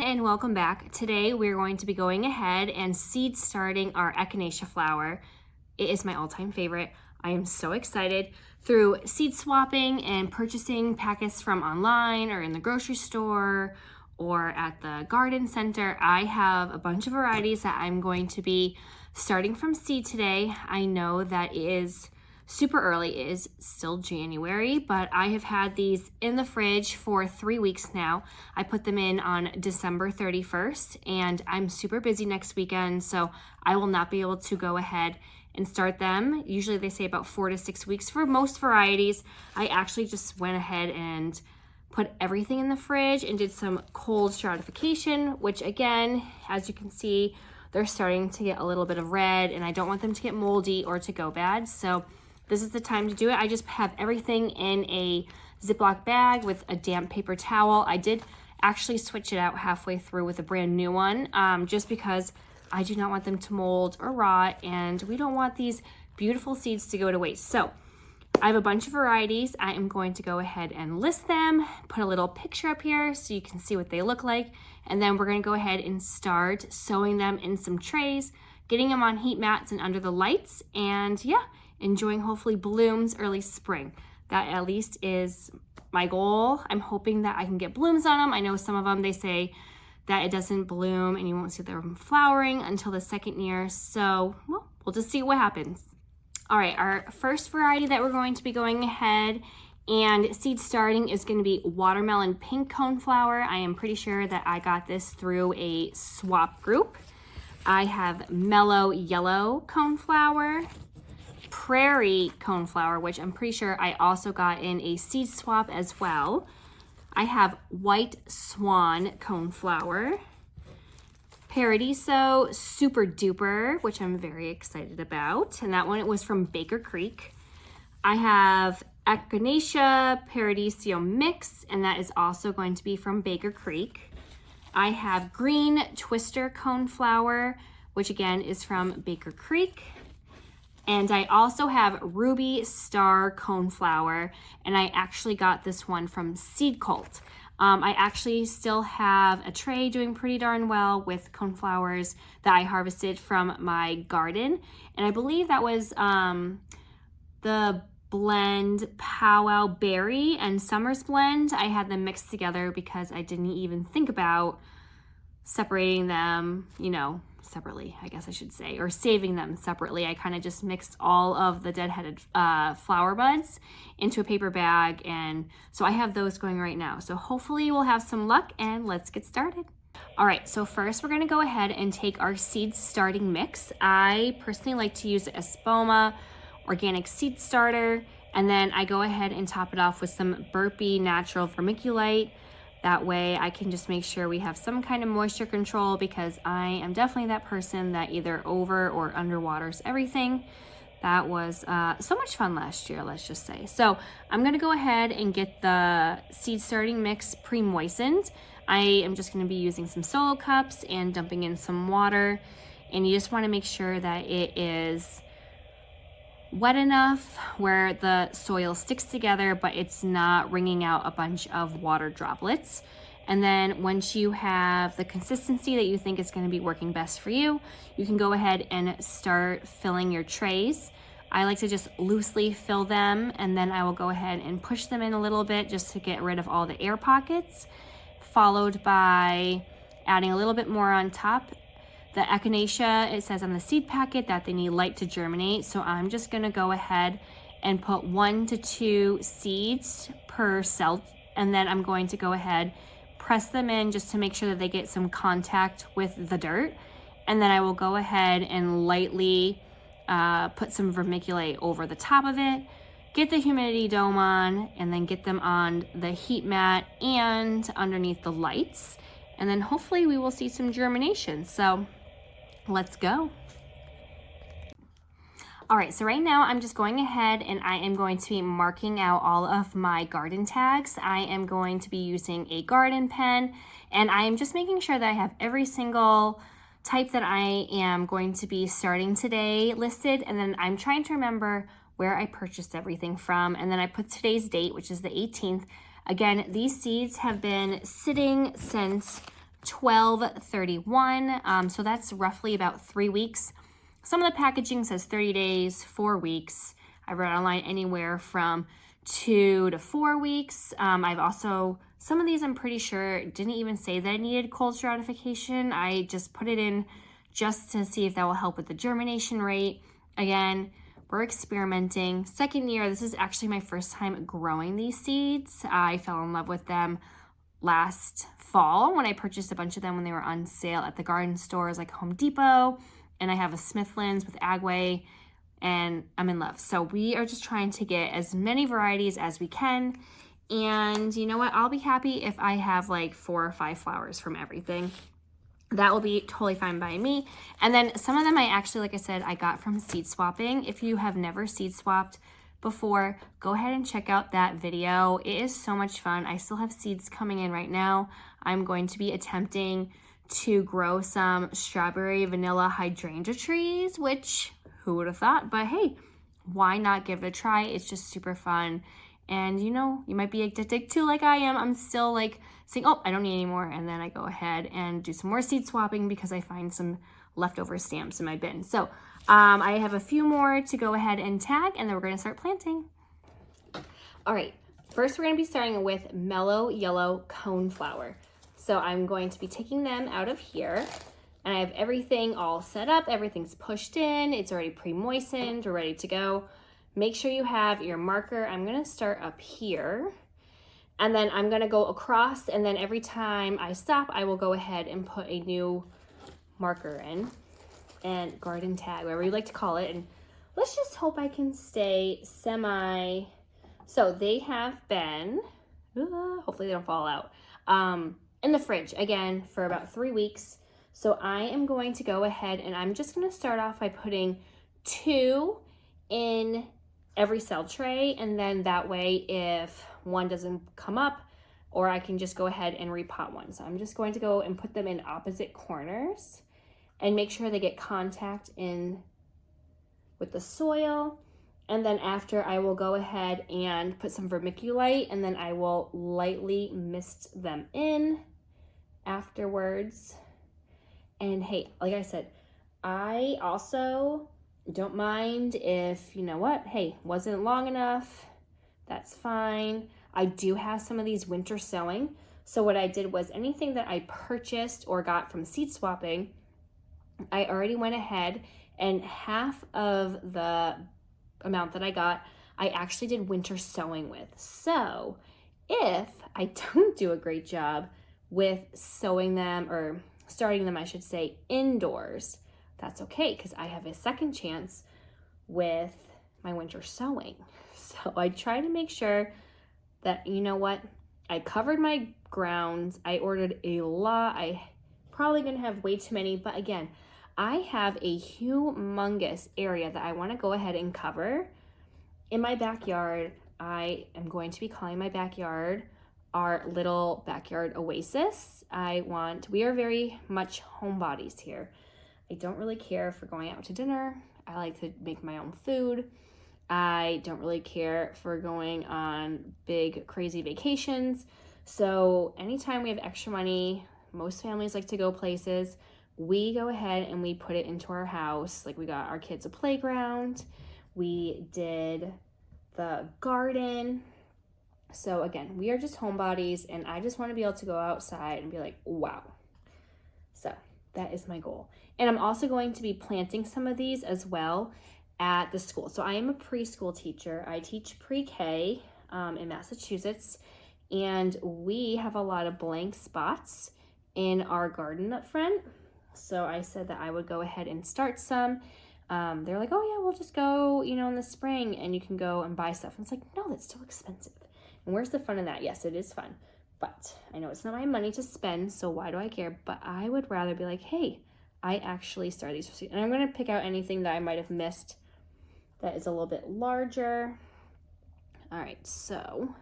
and welcome back. Today we're going to be going ahead and seed starting our Echinacea flower. It is my all-time favorite. I am so excited. Through seed swapping and purchasing packets from online or in the grocery store or at the garden center, I have a bunch of varieties that I'm going to be starting from seed today. I know that it is super early. It is still January, but I have had these in the fridge for 3 weeks now. I put them in on December 31st, and I'm super busy next weekend, so I will not be able to go ahead and start them. Usually they say about 4 to 6 weeks for most varieties. I actually just went ahead and put everything in the fridge and did some cold stratification, which again, as you can see, they're starting to get a little bit of red, and I don't want them to get moldy or to go bad. So this is the time to do it. I just have everything in a Ziploc bag with a damp paper towel. I did actually switch it out halfway through with a brand new one, just because I do not want them to mold or rot, and we don't want these beautiful seeds to go to waste. So I have a bunch of varieties. I am going to go ahead and list them, put a little picture up here so you can see what they look like, and then we're gonna go ahead and start sowing them in some trays, getting them on heat mats and under the lights, and yeah, enjoying hopefully blooms early spring. That at least is my goal. I'm hoping that I can get blooms on them. I know some of them, they say that it doesn't bloom and you won't see them flowering until the second year. So, well, we'll just see what happens. All right, our first variety that we're going to be going ahead and seed starting is going to be watermelon pink coneflower. I am pretty sure that I got this through a swap group. I have mellow yellow coneflower, prairie coneflower, which I'm pretty sure I also got in a seed swap as well. I have white swan coneflower, Paradiso super duper, which I'm very excited about, and that one it was from Baker Creek. I have Echinacea Paradiso mix, and that is also going to be from Baker Creek. I have green twister coneflower, which again is from Baker Creek. And I also have Ruby Star Coneflower, and I actually got this one from Seed Cult. I actually still have a tray doing pretty darn well with coneflowers that I harvested from my garden. And I believe that was the blend Powwow Berry and Summer's Blend. I had them mixed together because I didn't even think about separating them, you know, separately, I guess I should say, or saving them separately. I kind of just mixed all of the deadheaded flower buds into a paper bag, and so I have those going right now. So hopefully we'll have some luck, and let's get started. All right, so first we're gonna go ahead and take our seed starting mix. I personally like to use the Espoma Organic Seed Starter, and then I go ahead and top it off with some Burpee Natural Vermiculite. That way I can just make sure we have some kind of moisture control, because I am definitely that person that either over or underwaters everything. That was so much fun last year, let's just say. So I'm gonna go ahead and get the seed starting mix pre-moistened. I am just gonna be using some solo cups and dumping in some water. And you just wanna make sure that it is wet enough where the soil sticks together, but it's not wringing out a bunch of water droplets. And then once you have the consistency that you think is going to be working best for you, you can go ahead and start filling your trays. I like to just loosely fill them, and then I will go ahead and push them in a little bit just to get rid of all the air pockets, followed by adding a little bit more on top. The Echinacea, it says on the seed packet that they need light to germinate, so I'm just gonna go ahead and put 1 to 2 seeds per cell, and then I'm going to go ahead, press them in just to make sure that they get some contact with the dirt, and then I will go ahead and lightly put some vermiculite over the top of it, get the humidity dome on, and then get them on the heat mat and underneath the lights, and then hopefully we will see some germination. So let's go. All right, so right now I'm just going ahead and I am going to be marking out all of my garden tags. I am going to be using a garden pen, and I am just making sure that I have every single type that I am going to be starting today listed, and then I'm trying to remember where I purchased everything from, and then I put today's date, which is the 18th. Again, these seeds have been sitting since 12.31. So that's roughly about 3 weeks. Some of the packaging says 30 days, 4 weeks. I read online anywhere from 2 to 4 weeks. I've also, some of these I'm pretty sure didn't even say that I needed cold stratification. I just put it in just to see if that will help with the germination rate. Again, we're experimenting. Second year, this is actually my first time growing these seeds. I fell in love with them last fall when I purchased a bunch of them when they were on sale at the garden stores like Home Depot. And I have a Smithlands with Agway, and I'm in love. So we are just trying to get as many varieties as we can. And you know what? I'll be happy if I have like 4 or 5 flowers from everything. That will be totally fine by me. And then some of them I actually, like I said, I got from seed swapping. If you have never seed swapped before, go ahead and check out that video. It is so much fun. I still have seeds coming in right now. I'm going to be attempting to grow some strawberry vanilla hydrangea trees, which who would have thought? But hey, why not give it a try? It's just super fun. And you know, you might be addicted too, like I am. I'm still like saying, oh, I don't need any more. And then I go ahead and do some more seed swapping because I find some leftover stamps in my bin. So I have a few more to go ahead and tag, and then we're gonna start planting. All right, first we're gonna be starting with mellow yellow coneflower. So I'm going to be taking them out of here, and I have everything all set up. Everything's pushed in. It's already pre-moistened. We're ready to go. Make sure you have your marker. I'm gonna start up here, and then I'm gonna go across, and then every time I stop, I will go ahead and put a new marker in, and garden tag, whatever you like to call it. And let's just hope I can stay semi. So they have been, hopefully they don't fall out, in the fridge again for about 3 weeks. So I am going to go ahead and I'm just going to start off by putting 2 in every cell tray, and then that way if one doesn't come up, or I can just go ahead and repot one. So I'm just going to go and put them in opposite corners and make sure they get contact in with the soil. And then after, I will go ahead and put some vermiculite, and then I will lightly mist them in afterwards. And hey, like I said, I also don't mind if, you know what, hey, wasn't long enough, that's fine. I do have some of these winter sowing. So what I did was anything that I purchased or got from seed swapping, I already went ahead and half of the amount that I got, I actually did winter sowing with. So if I don't do a great job with sowing them, or starting them, I should say, indoors, that's okay, because I have a second chance with my winter sowing. So I try to make sure that, you know what, I covered my grounds. I ordered a lot. I probably gonna have way too many, but again, I have a humongous area that I want to go ahead and cover in my backyard. I am going to be calling my backyard our little backyard oasis. We are very much homebodies here. I don't really care for going out to dinner. I like to make my own food. I don't really care for going on big, crazy vacations. So anytime we have extra money, most families like to go places, we go ahead and we put it into our house. Like, we got our kids a playground. We did the garden. So again, we are just homebodies, and I just want to be able to go outside and be like, wow. So that is my goal. And I'm also going to be planting some of these as well at the school. So I am a preschool teacher. I teach pre-K in Massachusetts, and we have a lot of blank spots in our garden up front. So I said that I would go ahead and start some. They're like, oh yeah, we'll just go, in the spring and you can go and buy stuff. And it's like, no, that's so expensive. And where's the fun in that? Yes, it is fun, but I know it's not my money to spend, so why do I care? But I would rather be like, hey, I actually started these. And I'm going to pick out anything that I might have missed that is a little bit larger. All right, so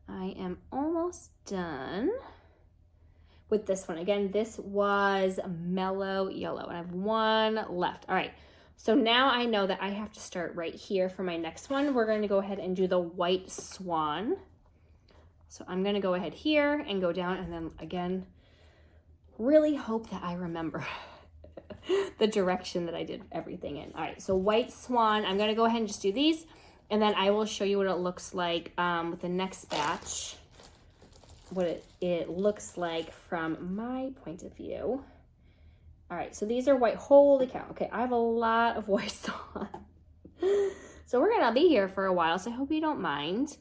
I am almost done with this one. Again, this was mellow yellow, and I have one left. All right, so now I know that I have to start right here for my next one. We're going to go ahead and do the white swan. So I'm going to go ahead here and go down, and then again, really hope that I remember the direction that I did everything in. All right, so white swan, I'm gonna go ahead and just do these, and then I will show you what it looks like with the next batch, what it looks like from my point of view. All right, so these are white, holy cow. Okay, I have a lot of white swan. So we're gonna be here for a while, so I hope you don't mind.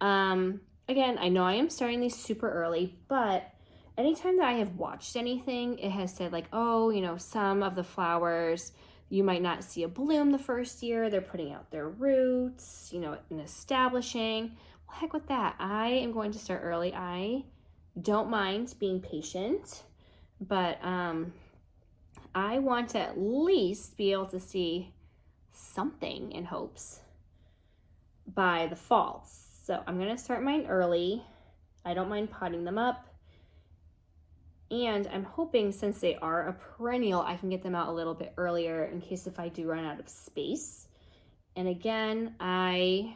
Again, I know I am starting these super early, but anytime that I have watched anything, it has said like, oh, you know, some of the flowers, you might not see a bloom the first year. They're putting out their roots, you know, and establishing. Well, heck with that. I am going to start early. I don't mind being patient, but I want to at least be able to see something in hopes by the fall. So I'm going to start mine early. I don't mind potting them up. And I'm hoping, since they are a perennial, I can get them out a little bit earlier in case if I do run out of space. And again, I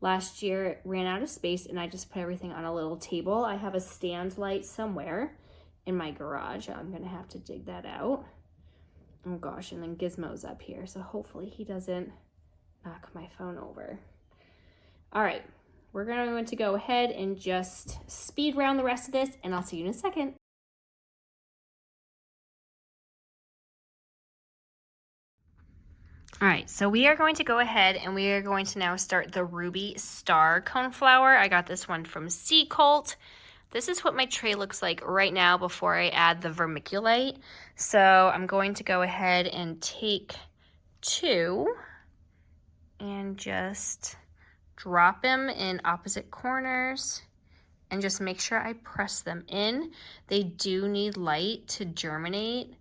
last year ran out of space and I just put everything on a little table. I have a stand light somewhere in my garage. I'm gonna have to dig that out. Oh gosh, and then Gizmo's up here, so hopefully he doesn't knock my phone over. All right, we're going to go ahead and just speed round the rest of this, and I'll see you in a second. All right, so we are going to go ahead and we are going to now start the Ruby Star Coneflower. I got this one from Sea Cult. This is what my tray looks like right now before I add the Vermiculite. So I'm going to go ahead and take 2 and just drop them in opposite corners and just make sure I press them in. They do need light to germinate.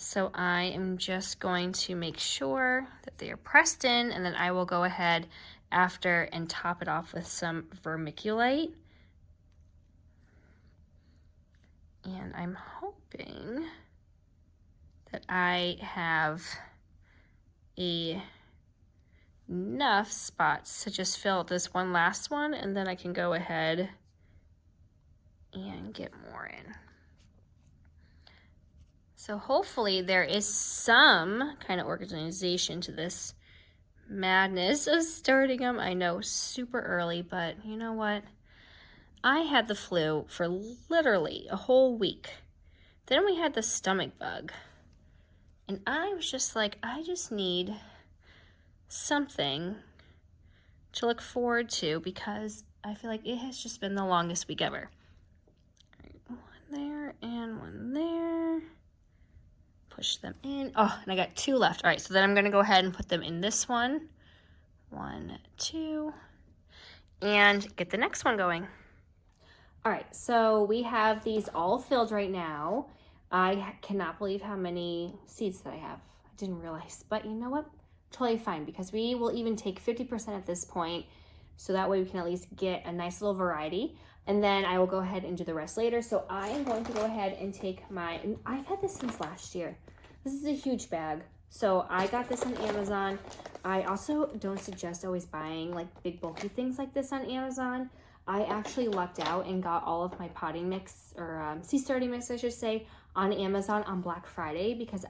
So I am just going to make sure that they are pressed in, and then I will go ahead after and top it off with some Vermiculite. And I'm hoping that I have enough spots to just fill out this one last one, and then I can go ahead and get more in. So hopefully there is some kind of organization to this madness of starting them. I know, super early, but you know what? I had the flu for literally a whole week. Then we had the stomach bug. And I was just like, I just need something to look forward to because I feel like it has just been the longest week ever. All right, one there and one there. Push them in. Oh, and I got 2 left. All right, so then I'm gonna go ahead and put them in this one. 1, 2, and get the next one going. All right, so we have these all filled right now. I cannot believe how many seeds that I have. I didn't realize, but you know what? Totally fine, because we will even take 50% at this point, so that way we can at least get a nice little variety. And then I will go ahead and do the rest later. So I am going to go ahead and take my, and I've had this since last year. This is a huge bag. So I got this on Amazon. I also don't suggest always buying like big bulky things like this on Amazon. I actually lucked out and got all of my potting mix, or seed starting mix I should say, on Amazon on Black Friday because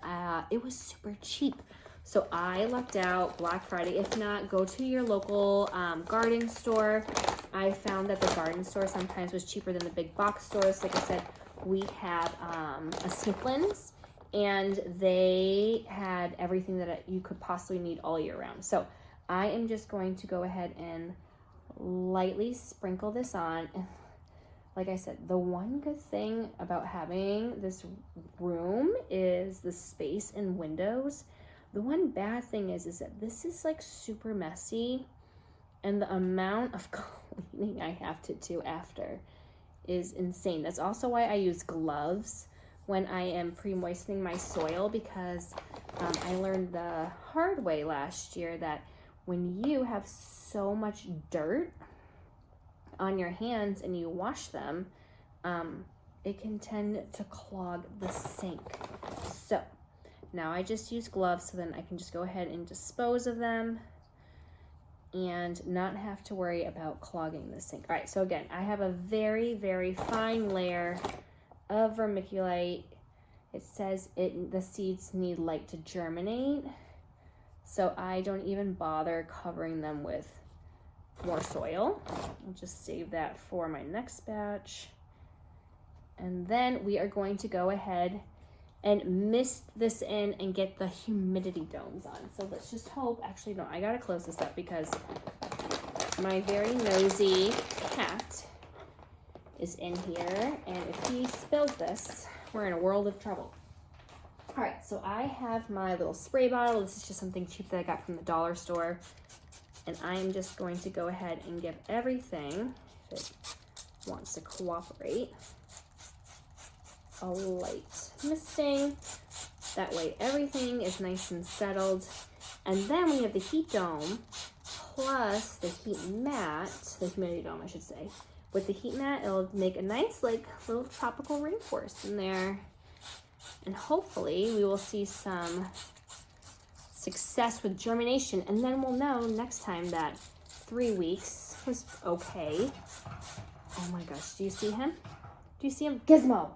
it was super cheap. So I lucked out Black Friday. If not, go to your local garden store. I found that the garden store sometimes was cheaper than the big box stores. Like I said, we had a Smithlands, and they had everything that you could possibly need all year round. So I am just going to go ahead and lightly sprinkle this on. And like I said, the one good thing about having this room is the space and windows. The one bad thing is that this is like super messy, and the amount of cleaning I have to do after is insane. That's also why I use gloves when I am pre-moistening my soil, because I learned the hard way last year that when you have so much dirt on your hands and you wash them, it can tend to clog the sink. So now I just use gloves so then I can just go ahead and dispose of them and not have to worry about clogging the sink. All right, so again, I have a very, very fine layer of vermiculite. It says the seeds need light to germinate, so I don't even bother covering them with more soil. I'll just save that for my next batch. And then we are going to go ahead and mist this in and get the humidity domes on. So let's just hope, actually no, I gotta close this up because my very nosy cat is in here, and if he spills this, we're in a world of trouble. All right, so I have my little spray bottle. This is just something cheap that I got from the dollar store. And I'm just going to go ahead and give everything, if it wants to cooperate, a light misting. That way everything is nice and settled. And then we have the heat dome plus the heat mat, the humidity dome I should say. With the heat mat, it'll make a nice like little tropical rainforest in there. And hopefully we will see some success with germination, and then we'll know next time that 3 weeks was okay. Oh my gosh, do you see him? Do you see him? Gizmo!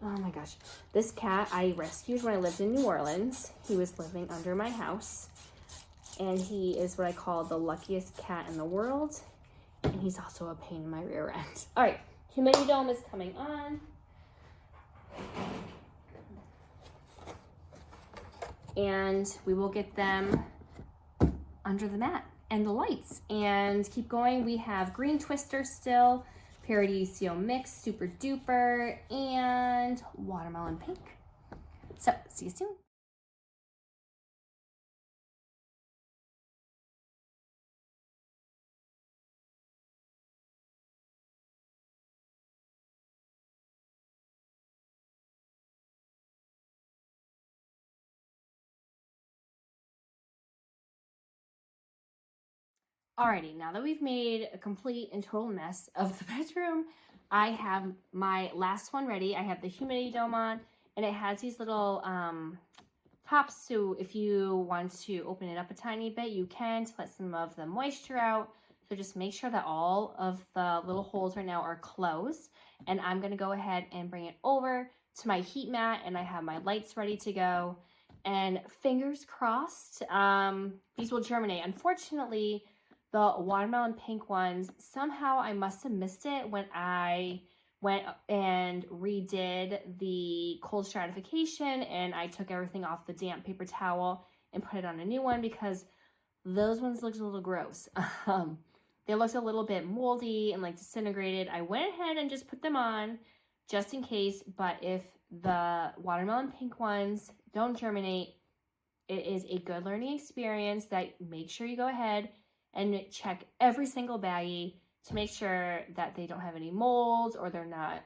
Oh my gosh. This cat I rescued when I lived in New Orleans. He was living under my house, and he is what I call the luckiest cat in the world, and he's also a pain in my rear end. All right, humidity dome is coming on. And we will get them under the mat and the lights and keep going. We have green twister still, Perennial mix, super duper, and watermelon pink. So see you soon. Alrighty, now that we've made a complete and total mess of the bedroom, I have my last one ready. I have the humidity dome on, and it has these little tops, so if you want to open it up a tiny bit, you can to let some of the moisture out. So just make sure that all of the little holes right now are closed, and I'm gonna go ahead and bring it over to my heat mat, and I have my lights ready to go, and fingers crossed, these will germinate. Unfortunately, the watermelon pink ones, somehow I must have missed it when I went and redid the cold stratification, and I took everything off the damp paper towel and put it on a new one because those ones looked a little gross. They looked a little bit moldy and like disintegrated. I went ahead and just put them on just in case, but if the watermelon pink ones don't germinate, it is a good learning experience that make sure you go ahead and check every single baggie to make sure that they don't have any molds or they're not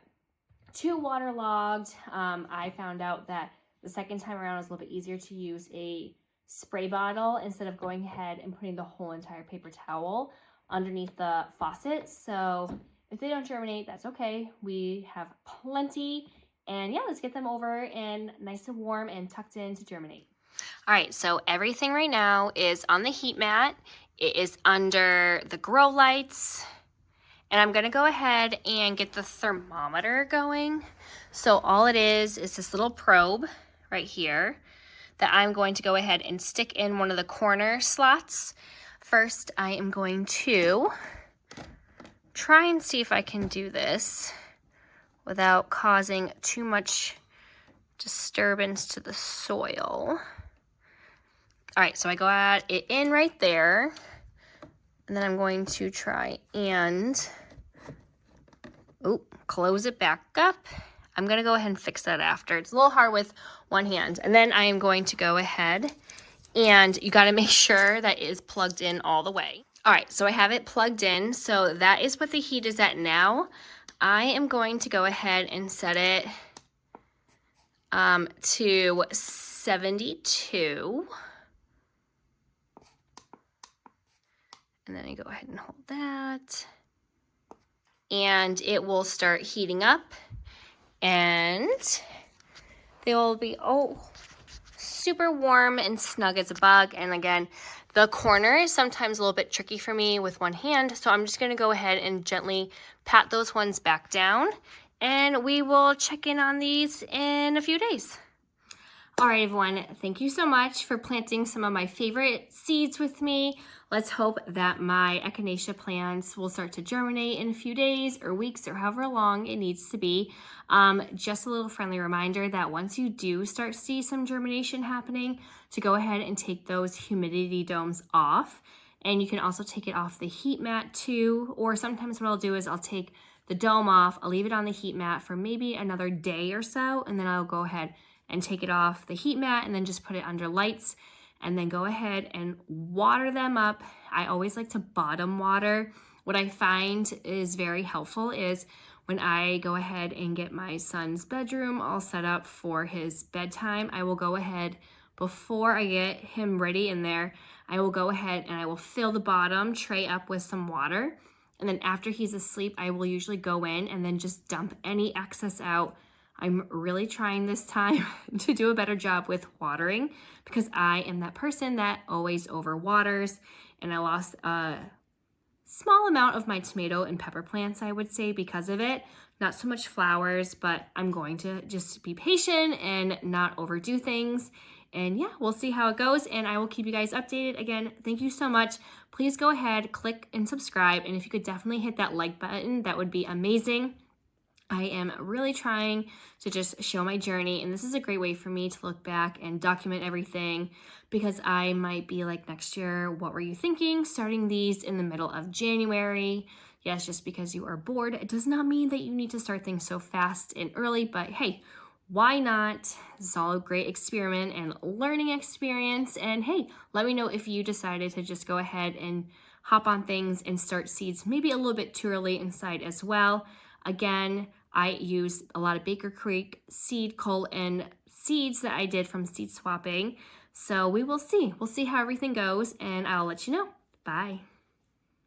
too waterlogged. I found out that the second time around it was a little bit easier to use a spray bottle instead of going ahead and putting the whole entire paper towel underneath the faucet. So if they don't germinate, that's okay. We have plenty. And yeah, let's get them over and nice and warm and tucked in to germinate. All right, so everything right now is on the heat mat. It is under the grow lights. And I'm gonna go ahead and get the thermometer going. So all it is this little probe right here that I'm going to go ahead and stick in one of the corner slots. First, I am going to try and see if I can do this without causing too much disturbance to the soil. All right, so I got it in right there. And then I'm going to try and close it back up. I'm gonna go ahead and fix that after. It's a little hard with one hand. And then I am going to go ahead and you gotta make sure that it is plugged in all the way. All right, so I have it plugged in. So that is what the heat is at now. I am going to go ahead and set it to 72. And then I go ahead and hold that. And it will start heating up. And they will be, super warm and snug as a bug. And again, the corner is sometimes a little bit tricky for me with one hand. So I'm just going to go ahead and gently pat those ones back down. and we will check in on these in a few days. All right, everyone, thank you so much for planting some of my favorite seeds with me. Let's hope that my Echinacea plants will start to germinate in a few days or weeks or however long it needs to be. Just a little friendly reminder that once you do start to see some germination happening, to go ahead and take those humidity domes off. And you can also take it off the heat mat too, or sometimes what I'll do is I'll take the dome off, I'll leave it on the heat mat for maybe another day or so, and then I'll go ahead and take it off the heat mat and then just put it under lights and then go ahead and water them up. I always like to bottom water. What I find is very helpful is when I go ahead and get my son's bedroom all set up for his bedtime, I will go ahead before I get him ready in there, I will go ahead and I will fill the bottom tray up with some water. And then after he's asleep, I will usually go in and then just dump any excess out. I'm really trying this time to do a better job with watering because I am that person that always overwaters, and I lost a small amount of my tomato and pepper plants, I would say, because of it. Not so much flowers, but I'm going to just be patient and not overdo things. And yeah, we'll see how it goes, and I will keep you guys updated. Again, thank you so much. Please go ahead, click and subscribe, and if you could definitely hit that like button, that would be amazing. I am really trying to just show my journey, and this is a great way for me to look back and document everything, because I might be like, next year, what were you thinking starting these in the middle of January? Yes, just because you are bored, it does not mean that you need to start things so fast and early, but hey, why not? This is all a great experiment and learning experience, and hey, let me know if you decided to just go ahead and hop on things and start seeds maybe a little bit too early inside as well. Again, I use a lot of Baker Creek seed coal and seeds that I did from seed swapping. So we will see. We'll see how everything goes, and I'll let you know. Bye.